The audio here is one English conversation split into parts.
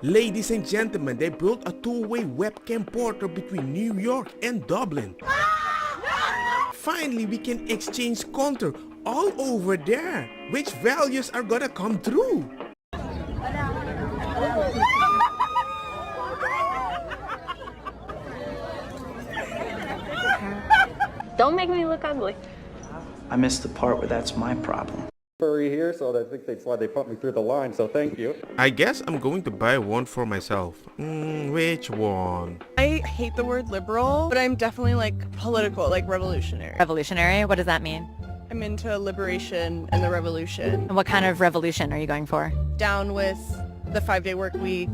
Ladies and gentlemen, they built a two-way webcam portal between New York and Dublin. Finally, we can exchange content all over there. Which values are gonna come through? Don't make me look ugly. I missed the part where that's my problem. Furry here, so I think that's why they put me through the line, so thank you. I guess I'm going to buy one for myself. Which one? I hate the word liberal, but I'm definitely like political, like revolutionary. Revolutionary? What does that mean? I'm into liberation and the revolution. And what kind of revolution are you going for? Down with the 5-day work week,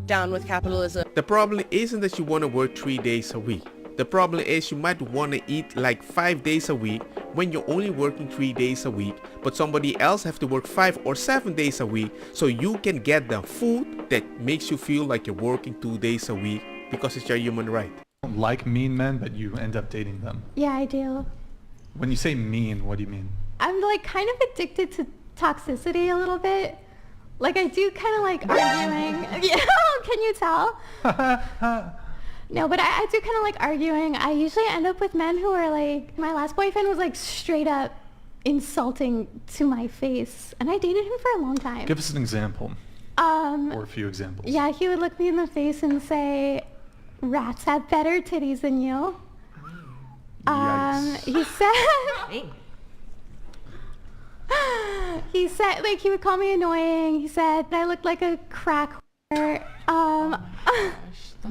down with capitalism. The problem isn't that you want to work 3 days a week. The problem is you might want to eat like 5 days a week when you're only working 3 days a week, but somebody else have to work 5 or 7 days a week so you can get the food that makes you feel like you're working 2 days a week because it's your human right. Don't like mean men, but you end up dating them. Yeah, I do. When you say mean, what do you mean? I'm like kind of addicted to toxicity a little bit. Like I do kind of like arguing. Yeah, can you tell? No, but I do kind of like arguing. I usually end up with men who are like, my last boyfriend was like straight up insulting to my face. And I dated him for a long time. Give us an example. Or a few examples. Yeah, he would look me in the face and say, rats have better titties than you. Yikes. He said, like, he would call me annoying. He said I looked like a crack whore.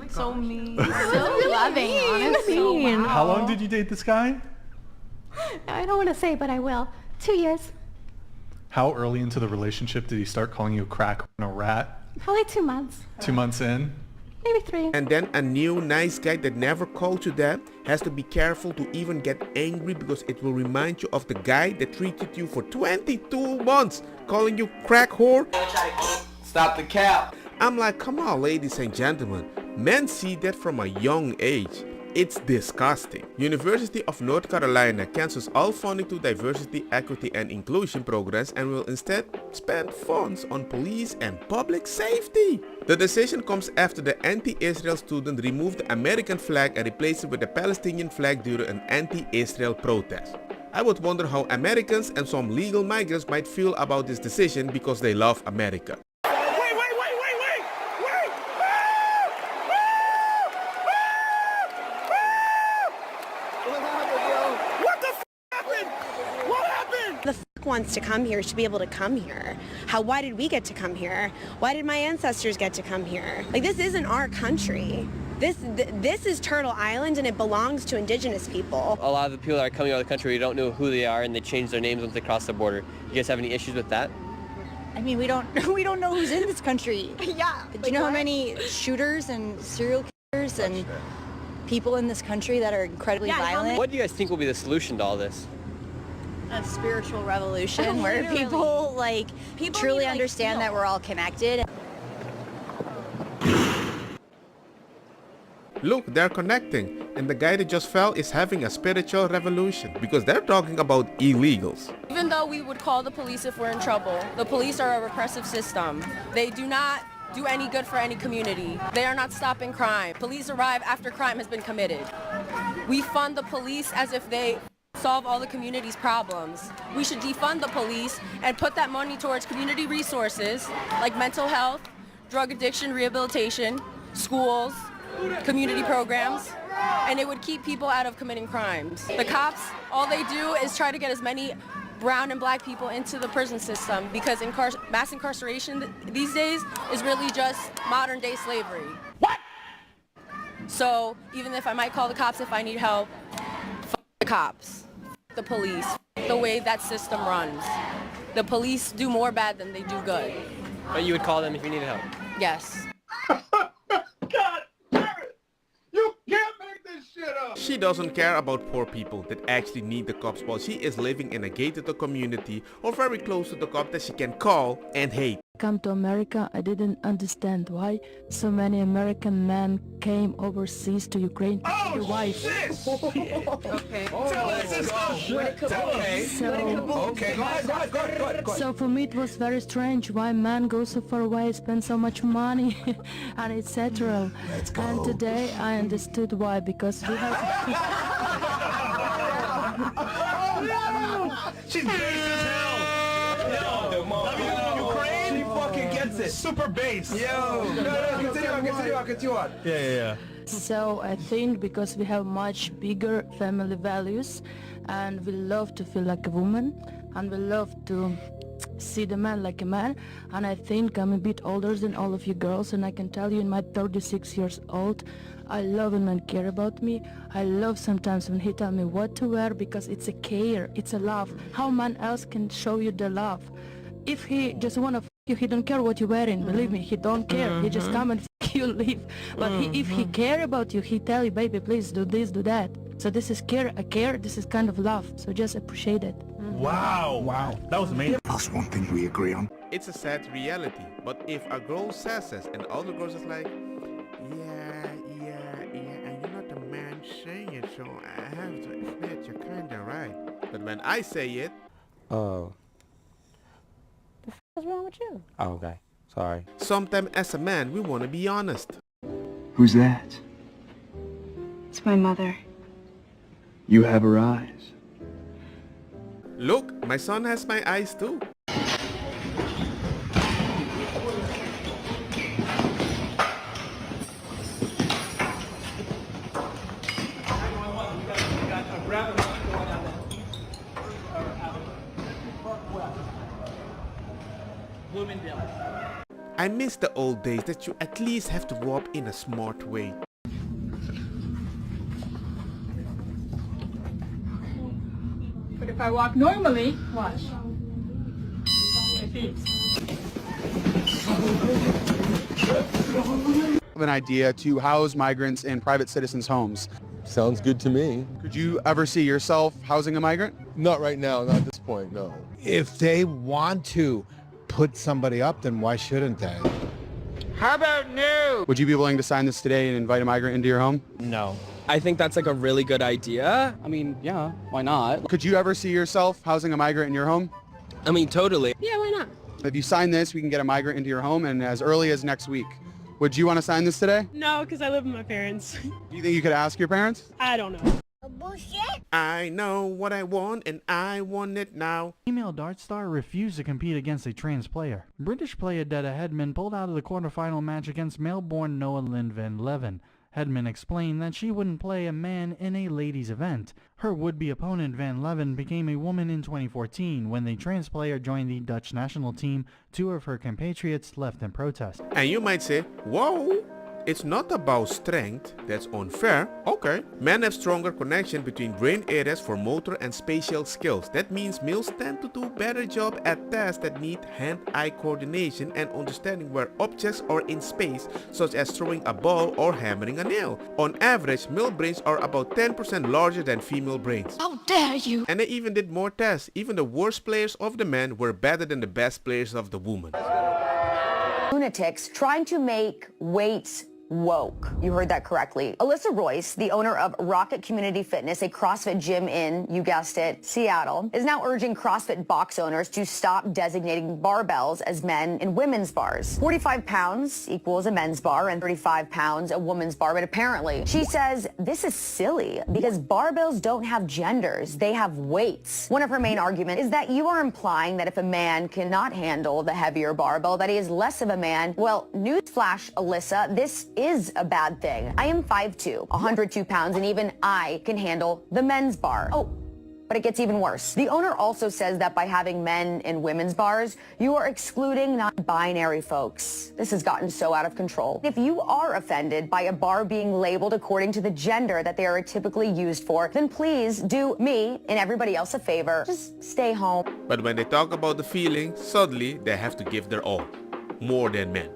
So mean. So really loving, honestly. So wow. How long did you date this guy? I don't want to say, but I will. 2 years. How early into the relationship did he start calling you a crack and a rat? Probably 2 months. 2 months in? Maybe 3. And then a new nice guy that never called you that has to be careful to even get angry because it will remind you of the guy that treated you for 22 months, calling you crack whore. Stop the cap. I'm like, come on, ladies and gentlemen. Men see that from a young age. It's disgusting. University of North Carolina cancels all funding to diversity, equity and inclusion programs and will instead spend funds on police and public safety. The decision comes after the anti-Israel student removed the American flag and replaced it with the Palestinian flag during an anti-Israel protest. I would wonder how Americans and some legal migrants might feel about this decision because they love America. Wants to come here should be able to come here. Why did we get to come here? Why did my ancestors get to come here? Like, this isn't our country. This is Turtle Island and it belongs to indigenous people. A lot of the people that are coming out of the country, we don't know who they are and they change their names once they cross the border. You guys have any issues with that? I mean, we don't know who's in this country. Yeah. Do you know how many shooters and serial killers and people in this country that are incredibly violent? What do you guys think will be the solution to all this? A spiritual revolution where people truly understand that we're all connected. Look, they're connecting, and the guy that just fell is having a spiritual revolution because they're talking about illegals. Even though we would call the police if we're in trouble, the police are a repressive system. They do not do any good for any community. They are not stopping crime. Police arrive after crime has been committed. We fund the police as if they solve all the community's problems. We should defund the police and put that money towards community resources like mental health, drug addiction rehabilitation, schools, community programs, and it would keep people out of committing crimes. The cops, all they do is try to get as many brown and black people into the prison system because mass incarceration these days is really just modern day slavery. What? So even if I might call the cops if I need help, the cops, the police, the way that system runs. The police do more bad than they do good. But you would call them if you needed help? Yes. God damn it! You can't make this shit up! She doesn't care about poor people that actually need the cops while she is living in a gated community or very close to the cop that she can call and hate. Come to America, I didn't understand why so many American men came overseas to Ukraine. Oh! your wife. Okay. Tell us this. Okay. Okay, go ahead. So for me it was very strange why man goes so far away, spend so much money, and etc. And today I understood why, because we have... She's based as hell. Yo, Ukraine, she fucking gets it. Super bass. Yo. No, continue on. Yeah. So I think because we have much bigger family values, and we love to feel like a woman, and we love to see the man like a man, and I think I'm a bit older than all of you girls, and I can tell you in my 36 years old, I love when men care about me. I love sometimes when he tell me what to wear, because it's a care, it's a love. How man else can show you the love? If he just wanna f you, he don't care what you're wearing. Believe me, he don't care. He just come and f you, leave. But if he care about you, he tell you, baby, please do this, do that. So this is care, this is kind of love. So just appreciate it. Wow. That was amazing. That's one thing we agree on. It's a sad reality, but if a girl says this and all the girls is like, yeah, and you're not the man saying it, so I have to admit you're kinda right. But when I say it, What's wrong with you? Oh, okay. Sorry. sometimes as a man we wanna be honest. Who's that? It's my mother. You have her eyes. Look, my son has my eyes too. I miss the old days that you at least have to grow up in a smart way. But if I walk normally, watch. My feet. An idea to house migrants in private citizens' homes. Sounds good to me. Could you ever see yourself housing a migrant? Not right now, not at this point, no. If they want to put somebody up, then why shouldn't they? How about no? Would you be willing to sign this today and invite a migrant into your home? No. I think that's like a really good idea. I mean, yeah, why not? Could you ever see yourself housing a migrant in your home? I mean, totally. Yeah, why not? If you sign this, we can get a migrant into your home, and as early as next week. Would you want to sign this today? No, because I live with my parents. Do you think you could ask your parents? I don't know. Bullshit. I know what I want and I want it now. Female dart star refused to compete against a trans player. British player Detta Hedman pulled out of the quarterfinal match against Melbourne Noah Lynn van Leven. Hedman explained that she wouldn't play a man in a ladies' event. Her would-be opponent Van Leven became a woman in 2014 when the trans player joined the Dutch national team. Two of her compatriots left in protest. And you might say, whoa, it's not about strength, that's unfair. Okay. Men have stronger connection between brain areas for motor and spatial skills. That means males tend to do better job at tasks that need hand-eye coordination and understanding where objects are in space, such as throwing a ball or hammering a nail. On average, male brains are about 10% larger than female brains. How dare you! And they even did more tests. Even the worst players of the men were better than the best players of the woman. Lunatics trying to make weights woke. You heard that correctly. Alyssa Royce, the owner of Rocket Community Fitness, a CrossFit gym in, you guessed it, Seattle, is now urging CrossFit box owners to stop designating barbells as men and women's bars. 45 pounds equals a men's bar and 35 pounds a woman's bar, but apparently she says this is silly because barbells don't have genders, they have weights. One of her main arguments is that you are implying that if a man cannot handle the heavier barbell, that he is less of a man. Well, newsflash, Alyssa, this is a bad thing. I am 5'2", 102 pounds, and even I can handle the men's bar. Oh, but it gets even worse. The owner also says that by having men and women's bars, you are excluding non-binary folks. This has gotten so out of control. If you are offended by a bar being labeled according to the gender that they are typically used for, then please do me and everybody else a favor. Just stay home. But when they talk about the feeling, suddenly they have to give their all. More than men.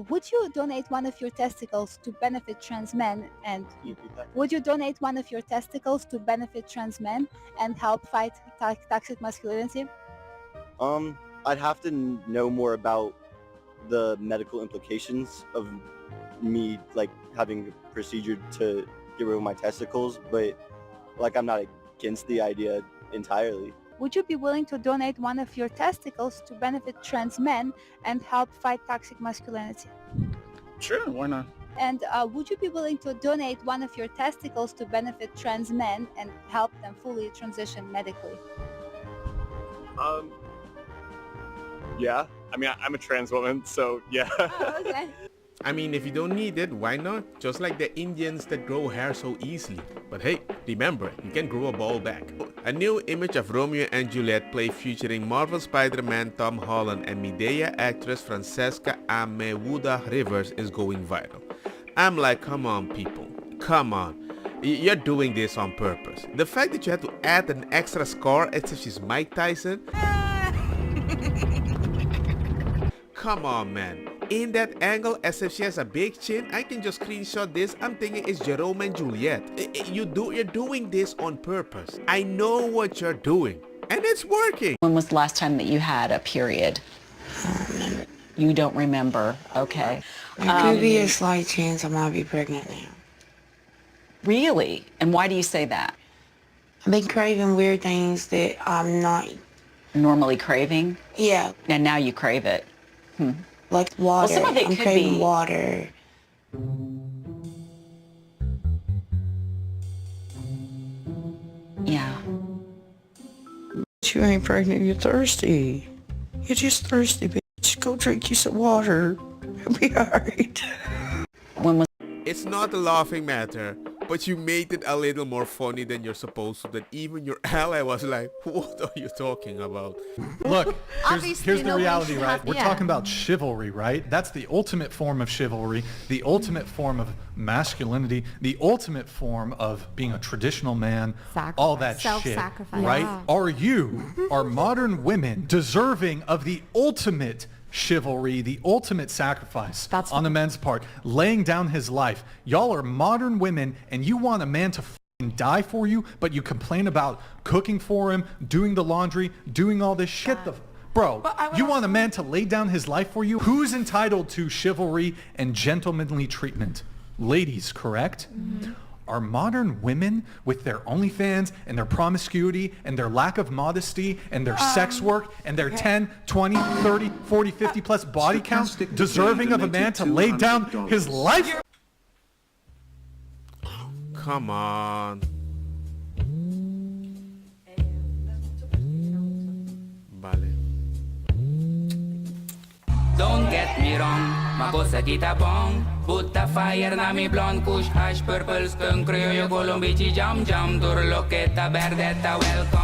Would you donate one of your testicles to benefit trans men? And would you donate one of your testicles to benefit trans men and help fight toxic masculinity? I'd have to know more about the medical implications of me like having a procedure to get rid of my testicles, but like I'm not against the idea entirely. Would you be willing to donate one of your testicles to benefit trans men and help fight toxic masculinity? Sure, why not? And would you be willing to donate one of your testicles to benefit trans men and help them fully transition medically? Yeah. I mean, I'm a trans woman, so yeah. Oh, okay. I mean, if you don't need it, why not? Just like the Indians that grow hair so easily. But hey, remember, you can grow a ball back. A new image of Romeo and Juliet play featuring Marvel Spider-Man Tom Holland and Medea actress Francesca Amewuda Rivers is going viral. I'm like, come on people, come on. You're doing this on purpose. The fact that you had to add an extra scar as if she's Mike Tyson. Come on, man. In that angle, as if she has a big chin, I can just screenshot this. I'm thinking it's Jerome and Juliet. You're doing this on purpose. I know what you're doing, and it's working. When was the last time that you had a period? You don't remember, okay. There could be a slight chance I might be pregnant now. Really? And why do you say that? I've been craving weird things that I'm not normally craving? Yeah. And now you crave it. Like water. Well, some of it I'm could craving be water. Yeah. You ain't pregnant, you're thirsty. You're just thirsty, bitch. Go drink you some water. It'll be alright. It's not a laughing matter, but you made it a little more funny than you're supposed to. That even your ally was like, what are you talking about? Look, here's the reality, right? We're talking about chivalry, right? That's the ultimate form of chivalry, the ultimate form of masculinity, the ultimate form of being a traditional man, all that shit, Self-sacrifice. right? Yeah. Are modern women deserving of the ultimate chivalry, the ultimate sacrifice on the man's part, laying down his life? Y'all are modern women and you want a man to die for you, but you complain about cooking for him, doing the laundry, doing all this shit. Bro, you want a man to lay down his life for you? Who's entitled to chivalry and gentlemanly treatment? Ladies, correct? Are modern women with their OnlyFans and their promiscuity and their lack of modesty and their sex work and their 10, 20, 30, 40, 50 plus body count deserving of a man to lay down his life? Come on. Vale. Don't get me wrong, ma cosa kita bong. Butta fire na mi blonde, kush hash, purple skunk, criollo, colombici, jam jam, turloqueta, verdetta, welcome.